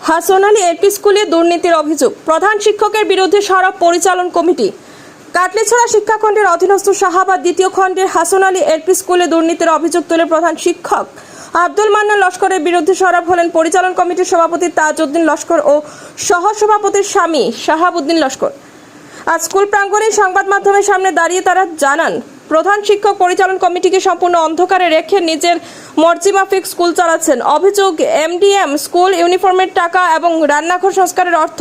হাসনালী LP স্কুলে দুর্নীতির অভিযোগ, প্রধান শিক্ষকের বিরুদ্ধে সরব পরিচালন কমিটি। কাটলিছড়া শিক্ষাখণ্ডের অধীনস্থ শাহাবাদ দ্বিতীয় খণ্ডের হাসনালী এলপি স্কুলে দুর্নীতির অভিযোগ তুলে প্রধান শিক্ষক আব্দুল মান্নান লস্করের বিরুদ্ধে সরব হলেন পরিচালন কমিটির সভাপতি তাজউদ্দিন লস্কর ও সহসভাপতির স্বামী শাহাবুদ্দিন লস্কর। আজ স্কুল প্রাঙ্গণে সংবাদ মাধ্যমের সামনে দাঁড়িয়ে তারা জানান, প্রধান শিক্ষক পরিচালন কমিটিকে সম্পূর্ণ অন্ধকারে রেখে নিজের মর্জিমাফিক স্কুল চালাচ্ছেন। অভিযোগ, এমডিএম স্কুল ইউনিফর্মের টাকা এবং রান্নাঘর সংস্কারের অর্থ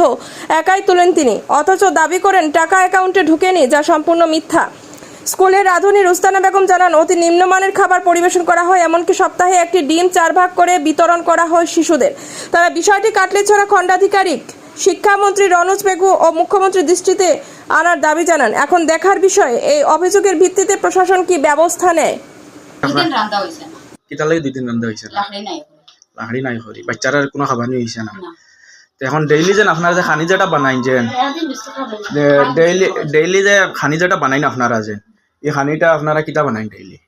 একাই তোলেন তিনি, অথচ দাবি করেন টাকা অ্যাকাউন্টে ঢুকেনি, যা সম্পূর্ণ মিথ্যা। স্কুলের রাঁধুনি রুস্তানা বেগম জানান, অতি নিম্নমানের খাবার পরিবেশন করা হয়, এমনকি সপ্তাহে একটি ডিম 4 ভাগ করে বিতরণ করা হয় শিশুদের। তারা বিষয়টি কাটলিছড়া খণ্ডাধিকারিক শিক্ষামন্ত্রী রনোজ পেগু ও মুখ্যমন্ত্রীর দৃষ্টিতে আনার দাবি জানান। এখন দেখার বিষয় এই অভিযোগের ভিত্তিতে প্রশাসন কি ব্যবস্থা নেয়। কিতা লাগে 2 দিন রান্দা হইছে না, লাহড়ি নাই করি বাচ্চারা কোনো খাবার নি হইছে না। তো এখন ডেইলি যেন আপনারা যে খানি যেটা বানাইন যে ডেইলি যে খানি যেটা বানাইন আপনারা যে এই খানিটা আপনারা কিতা বানাইন ডেইলি?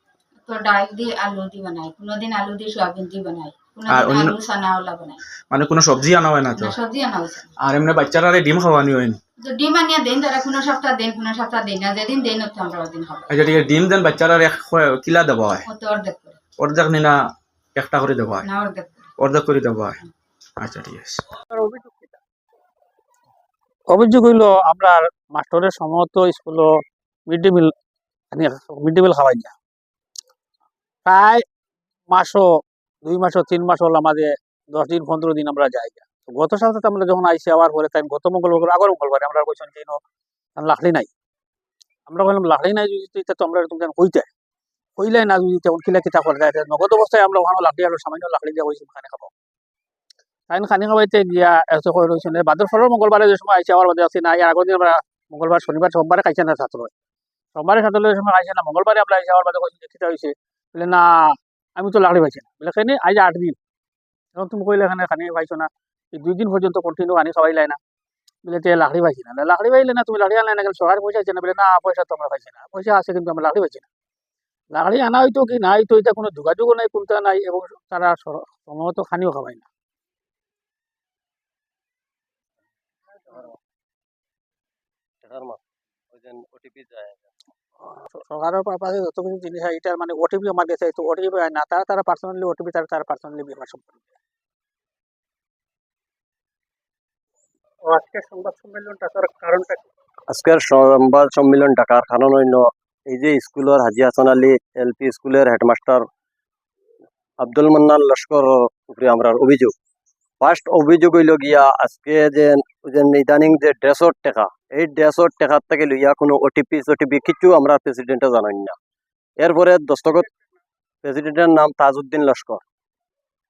তো ডাল দিয়ে আলু দিয়ে বানাই, কোনদিন আলু দিয়ে সয়াবিন দিয়ে বানাই, আর কোনদিন আলু সানাওয়ালা বানাই। মানে কোনো সবজি আনা হয় না তো? সবজি আনা হইছে। আর এমনি বাচ্চারা ডিম খাওয়ানি হয় না? তো ডিম আনিয়া দেন, তারা কোনো সপ্তাহ দেন, কোনো সপ্তাহ দেন না, যেদিন দেন হচ্ছে আমরা ওদিন খাবো। আচ্ছা ঠিক আছে, ডিম দেন বাচ্চারা কিলা দেওয়া হয়? ও তো অর্ধেক করে অর্ধেক নি না একটা করে দেওয়া হয়? না, অর্ধেক করে। অর্ধেক করে দেওয়া হয়। আচ্ছা ঠিক আছে। অভিযোগ হইল আমরা মাস্টরের সময়ত স্কুল মিড ডে মিল খাওয়াই না, প্রায় মাসও 2 মাসও 3 মাস হল আমাদের 10 দিন 15 দিন আমরা যাই। গত সপ্তাহে আমরা যখন আইসি আবার পরে তাই গত মঙ্গলবার আগর মঙ্গলবারে আমরা কইছেন যে লাখড়ি নাই। আমরা বললাম লাখড়ি নাই যদি তো আমরা তুমি কইলাই না যদি তেমন কিলা কিতা করে যায় নগদ অবস্থায় আমরা ওখানে লাখড়ি আর সামান্য লাখড়ি দিয়া কইছি খানে খাবো। তাই খানি খাওয়াইতে গিয়া এত করে রয়েছেন বাদর ফলের মঙ্গলবারে যে সময় আইসি আবার বাদে আসি না, এর আগর দিন আমরা মঙ্গলবার শনিবার সোমবারে খাইছে না ছাত্র, সোমবারে ছাত্রের সময় খাইছে না, মঙ্গলবারে আমরা আইসি আবার বাদে কইছি যে কিতা হয়েছে বলে না আমি তো লাখড়ি পাইছি না। বলে খাইনি আজ 8 দিন, এখন তুমি কইলে এখানে খানি পাইছো না, এই 2 দিন পর্যন্ত কন্টিনিউ খানি খাওয়াইলাই না। বলে তে লাখড়ি পাইছি না, লাখড়ি পাইলে না তুমি লাখড়ি আনলাই না, সরকার পয়সা আছে না? বলে না পয়সা তো আমরা পাইছি না, পয়সা আছে কিন্তু আমরা লাখড়ি পাইছি না। লাখড়ি আনা হইতো কি না হইতো এটা কোনো যোগাযোগও নাই, কোনটা নাই, এবং তারা সময়ত খানিও খাওয়াই না। সরকারের পাশে যত কিছু জিনিস হয় এটার মানে ওটিপি আমার কাছে তো ওটিপি হয় না, তারা পার্সোনালি ওটিপি তারা পার্সোনালি বিভাগ সম্পর্কে। আজকের সংবাদ সম্মেলন ডাকার কারণটা কি? আজকের সংবাদ সম্মেলন ডাকার কারণ হইল এই যে স্কুলের হাজি হাসান আলী এলপি স্কুলের হেডমাস্টার আব্দুল মান্নান লস্কর উপরে আমরা অভিযোগ। ফার্স্ট অভিযোগ হইল গিয়া আজকে যে ইদানিং যে ড্রেসর টেকা, এই ড্রেসর টেকার থেকে লইয়া কোনো ওটিপি কিছু আমরা প্রেসিডেন্টে জানাই না। এরপরে দস্তখত প্রেসিডেন্টের নাম তাজউদ্দিন লস্কর,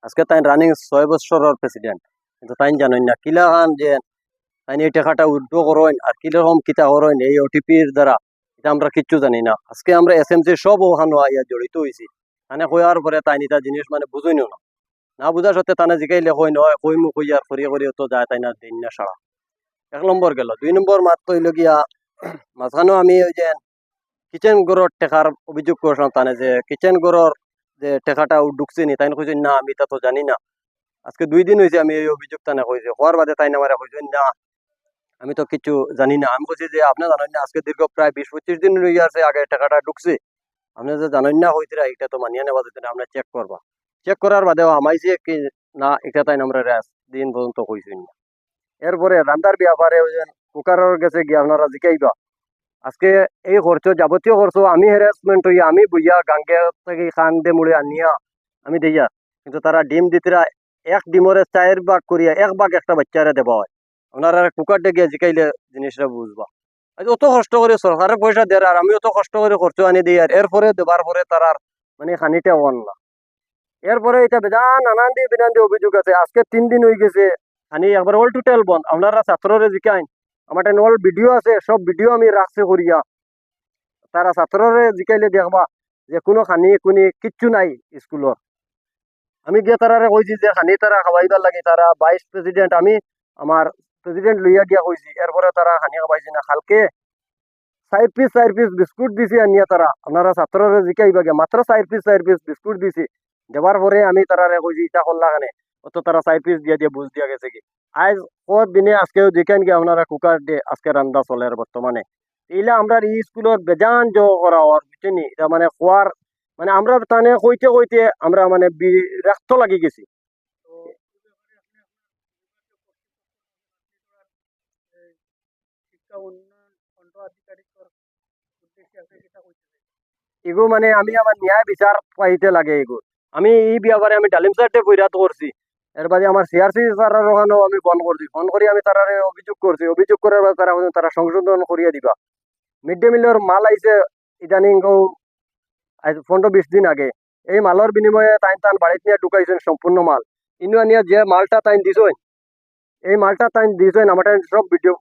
আজকে তাই রানিং 6 বছরের প্রেসিডেন্ট, কিন্তু তাই জানাই না কিলা খান যে তাই এই টাকাটা উইথড্র করেন আর কিরকম কিতা করেন এই ওটিপির দ্বারা, এটা আমরা কিচ্ছু জানি না। আজকে আমরা এসএমসি সব ওখানে আইয়া জড়িত হয়েছি, তানে কয়ার পরে তাই নিতা জিনিস মানে বুঝই না বুঝা সত্ত্বে তানে জিকাইলে কই নয় কই মুখ হইয়ার ফরিয়া করিয়া তো যায় তাই না দিন না সারা। 1 নম্বর গেল। 2 নম্বর মাত্র হইল গিয়া মাঝখানেও আমি ওই যে কিচেন ঘরের টেকার অভিযোগ করছিলাম, তানে যে কিচেন ঘরের যে টেকাটা ঢুকছে নি, তাই কইছেন না আমি তা তো জানি না। আজকে 2 দিন হয়েছে আমি এই অভিযোগ তানে কইছি, হওয়ার বাদে তাই না আমার কইছেন না আমি তো কিছু জানি না। আমি বলছি যে আপনি জানেন না আজকে দীর্ঘ প্রায় 20-25 দিন হয়ে গেছে আগে টাকাটা ঢুকছে, আপনি যে জানেন না হইতে এটা তো মানিয়ে নেওয়া যেত না, আপনার চেক করবা। চেক করার বাদেও আমাইছে কি না এটা তাই আমরা দিন পর্যন্ত কইছেন না। এরপরে রান্দার ব্যাপারে ওই যে কুকারের গেছে গিয়ে আপনারা জিকাইবা, আজকে এই খরচ যাবতীয় খরচ আমি হ্যারাসমেন্ট হইয়া আমি বইয়া গাঙ্গে থেকে খান দে মুড়ে আনিয়া আমি দিয়া, কিন্তু তারা ডিম দিতরা 1 ডিমরে 4 ভাগ করিয়া 1 ভাগ একটা বাচ্চারে দেওয়া হয়। আপনারা কুকার ডেকে জিকাইলে জিনিসটা বুঝবা। অত কষ্ট করে সরকারের পয়সা দেয় আর আমি অত কষ্ট করে খরচ আনি দিই, আর এরপরে দেবার পরে তারা মানে খানিটা ওয়ান না। এরপরে এটা বেজান নানান দিয়ে অভিযোগ আছে। আজকে 3 দিন হয়ে গেছে খানি একবার অল টোটাল বন্ধ। আপনারা ছাত্ররে জিকাইন, আমার অল ভিডিও আছে, সব ভিডিও আমি রাখছি করিয়া, তারা ছাত্ররে জিকাইলে দেখবা যে কোনো খানি কুনি কিচ্ছু নাই স্কুলের। আমি গিয়ে তারা কইছি যে খানি তারা খাওয়াইবার লাগে, তারা ভাইস প্রেসিডেন্ট আমি আমার প্রেসিডেন্ট লইয়া গিয়া কইছি, এরপরে তারা খানি খাওয়াইছি না। খালকে 4 পিস বিস্কুট দিছি আনিয়া তারা আপনারা ছাত্ররে জিকাইবা গে, মাত্র 4 পিস বিস্কুট দিছি। দেওয়ার পরে আমি তারা কইছি ইটা করলা কানে, অত তারা সাইড পিস দিয়ে বুঝ দিয়া গেছে কি আজ কত দিনে আজকেও দেখেন কি আপনারা কুকার দিয়ে আজকে রান্না চলে আর বর্তমানে এইলা আমরা এই স্কুলের বেজান করা হওয়ার বুঝছেন এটা মানে খোয়ার মানে আমরা তানে কইতে কইতে আমরা মানে বিরক্ত লাগি গেছি। এগো মানে আমি আমার ন্যায় বিচার পাইতে লাগে এগো আমি এই ব্যাপারে আমি ডালিম স্যারটে বৈরাত করছি এর বাদে আমার সিআরসি স্যারের ওখানেও আমি ফোন করছি ফোন করি আমি তারা অভিযোগ করছি অভিযোগ করার পর তারা বলছে তারা সংশোধন করিয়ে দিবা মিড ডে মিলের মাল আইছে ইদানিং 15-20 দিন আগে এই মালের বিনিময়ে তান বাড়িতে নিয়ে ঢুকাইছেন সম্পূর্ণ মাল ইনু নিয়ে যে মালটা তাই দিছেন এই মালটা তাই দিছেন আমার সব ভিডিও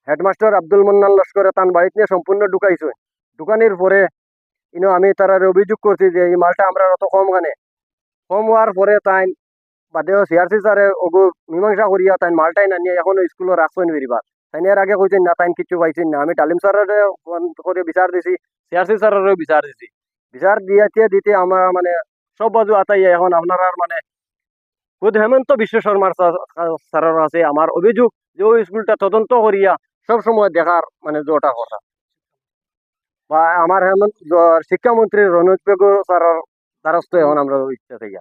হেডমাস্টার আব্দুল মন্নান লস্করে তান বাড়িতে নিয়ে সম্পূর্ণ ঢুকাইছেন ঢুকানির পরে ইনো আমি তারা অভিযোগ করছি যে এই মালটা আমরা অত কম গানে কম হওয়ার পরে তাই বাদেও সিআরসি স্যারে ওগু মীমাংসা করিয়া তাই মালটাই না নিয়ে এখনো স্কুলে রাখছেন বেরিবার তাই এর আগে কইছেন না তাই কিছু পাইছেন না আমি ডালিম স্যারের ফোন করে বিচার দিছি সিআরসি স্যারেরও বিচার দিছি বিচার দিতে আমার মানে সব বাজু আতাই এখন আপনারা মানে খুদ হেমন্ত বিশ্ব শর্মার স্যারের আছে আমার অভিযোগ যে ওই স্কুলটা তদন্ত করিয়া সব সময় দেখার মানে জোটা কথা বা আমার শিক্ষামন্ত্রী রনোজ পেগু স্যারের দ্বারস্থ এখন আমরা ইচ্ছা থেকে